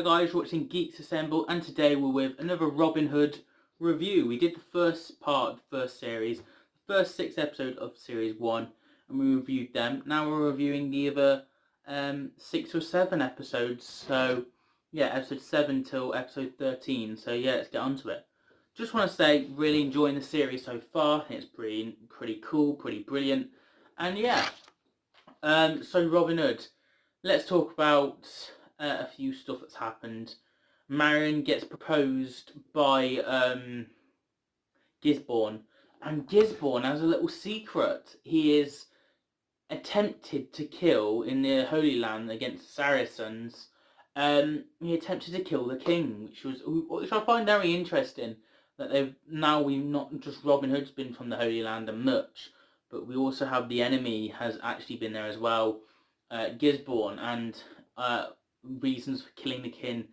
Hi guys, you're watching Geeks Assemble, and today we're with another Robin Hood review. We did the first part of the first series, the first 6 episodes of series 1, and we reviewed them. Now we're reviewing the other 6 or 7 episodes, so yeah, episode 7 till episode 13, so yeah, let's get on to it. Just want to say, really enjoying the series so far. I think it's pretty cool, pretty brilliant, and yeah. So Robin Hood, let's talk about a few stuff that's happened. Marion gets proposed by Gisborne, and Gisborne has a little secret. He is attempted to kill in the Holy Land against the Saracens. He attempted to kill the king, which I find very interesting. That we've not just Robin Hood's been from the Holy Land and much, but we also have the enemy has actually been there as well, Gisborne, and reasons for killing the king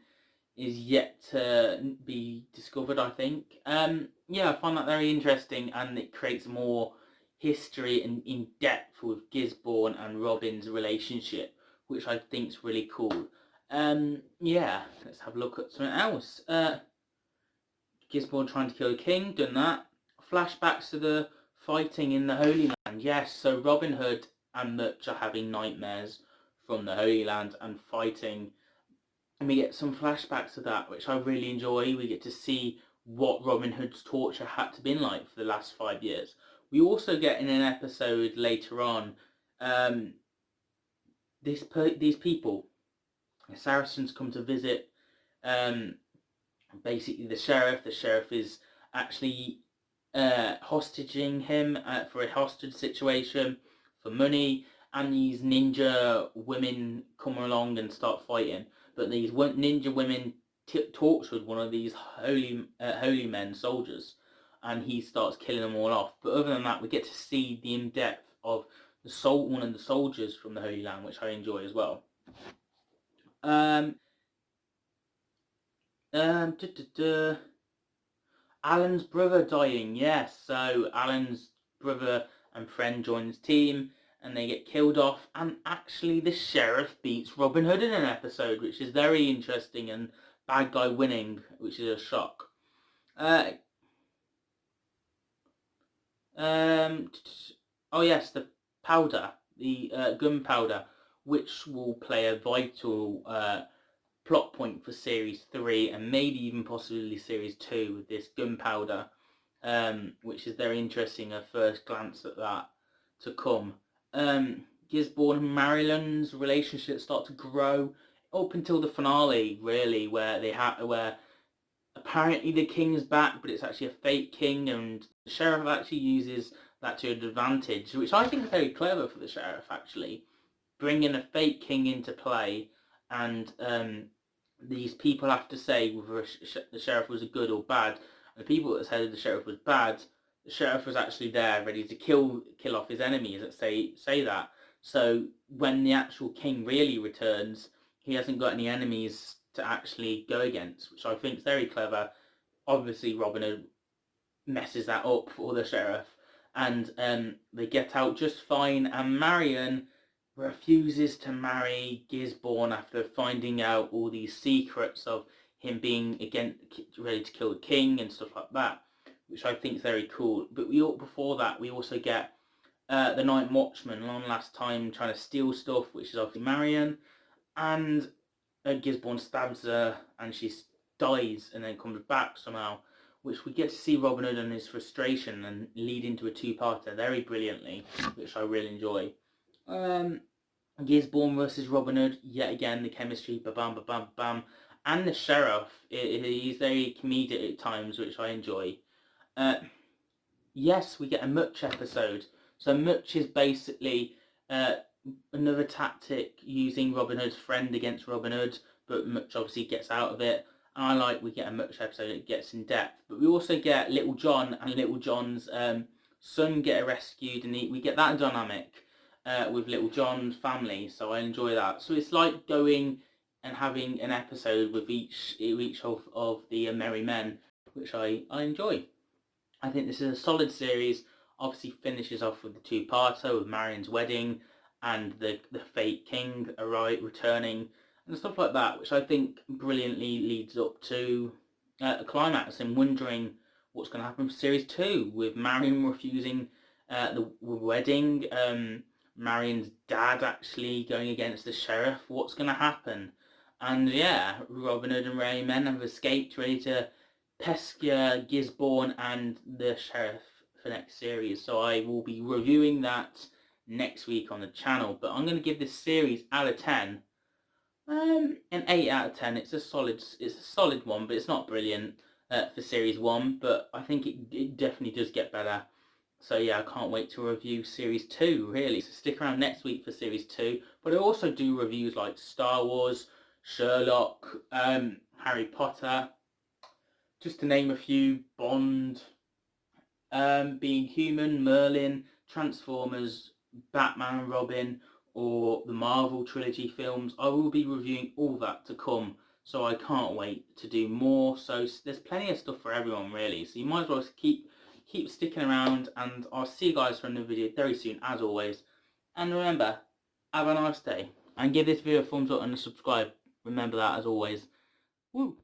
is yet to be discovered, I think. Yeah, I find that very interesting, and it creates more history and in depth with Gisborne and Robin's relationship, which I think is really cool. Yeah, let's have a look at something else. Gisborne trying to kill the king, done that. Flashbacks to the fighting in the Holy Land. Yes, so Robin Hood and Much are having nightmares from the Holy Land and fighting. And we get some flashbacks of that, which I really enjoy. We get to see what Robin Hood's torture had to been like for the last 5 years. We also get in an episode later on, these people, the Saracens, come to visit basically the sheriff. The sheriff is actually hostaging him for a hostage situation for money, and these ninja women come along and start fighting. But these ninja women tortured one of these holy men soldiers, and he starts killing them all off. But other than that, we get to see the in-depth of one of the soldiers from the Holy Land, which I enjoy as well. Alan's brother dying, yes. So Alan's brother and friend join his team, and they get killed off. And actually, the sheriff beats Robin Hood in an episode, which is very interesting, and bad guy winning, which is a shock. Oh yes, the powder, the gunpowder, which will play a vital plot point for series 3 and maybe even possibly series 2 with this gunpowder, which is very interesting. A first glance at that to come. Gisborne and Marian's relationship start to grow up until the finale, really, where apparently the king's back, but it's actually a fake king, and the sheriff actually uses that to an advantage, which I think is very clever for the sheriff, actually, bringing a fake king into play, and these people have to say whether the sheriff was good or bad. And the people that said the sheriff was bad, the sheriff was actually there ready to kill off his enemies that say that. So when the actual king really returns, he hasn't got any enemies to actually go against, which I think is very clever. Obviously, Robin Hood messes that up for the sheriff, and they get out just fine, and Marion refuses to marry Gisborne after finding out all these secrets of him being ready to kill the king and stuff like that, which I think is very cool. But before that, we also get the Night Watchman, long last time, trying to steal stuff, which is obviously Marion, and Gisborne stabs her and she dies and then comes back somehow, which we get to see Robin Hood and his frustration and lead into a 2-parter very brilliantly, which I really enjoy. Gisborne versus Robin Hood, yet again, the chemistry, ba-bam, ba-bam, ba-bam, and the sheriff, he's very comedic at times, which I enjoy. Yes, we get a Much episode. So Much is basically another tactic using Robin Hood's friend against Robin Hood, but Much obviously gets out of it. And we get a Much episode that gets in depth. But we also get Little John and Little John's son get rescued, and we get that dynamic with Little John's family, so I enjoy that. So it's like going and having an episode with each of the Merry Men, which I enjoy. I think this is a solid series. Obviously finishes off with the 2-parter with Marion's wedding and the fake king returning, and stuff like that, which I think brilliantly leads up to a climax and wondering what's going to happen for Series 2, with Marion refusing the wedding, Marion's dad actually going against the sheriff. What's going to happen? And yeah, Robin Hood and Rayman have escaped, ready to pesky Gisborne and the sheriff for next series. So I will be reviewing that next week on the channel. But I'm going to give this series out of 10 an 8 out of 10. It's a solid one, but it's not brilliant for series 1. But I think it definitely does get better. So yeah, I can't wait to review series 2. Really. So stick around next week for series 2. But I also do reviews like Star Wars, Sherlock, Harry Potter, just to name a few, Bond, Being Human, Merlin, Transformers, Batman and Robin, or the Marvel trilogy films. I will be reviewing all that to come, so I can't wait to do more. So there's plenty of stuff for everyone, really. So you might as well keep sticking around, and I'll see you guys for another video very soon, as always. And remember, have a nice day, and give this video a thumbs up and a subscribe. Remember that, as always. Woo!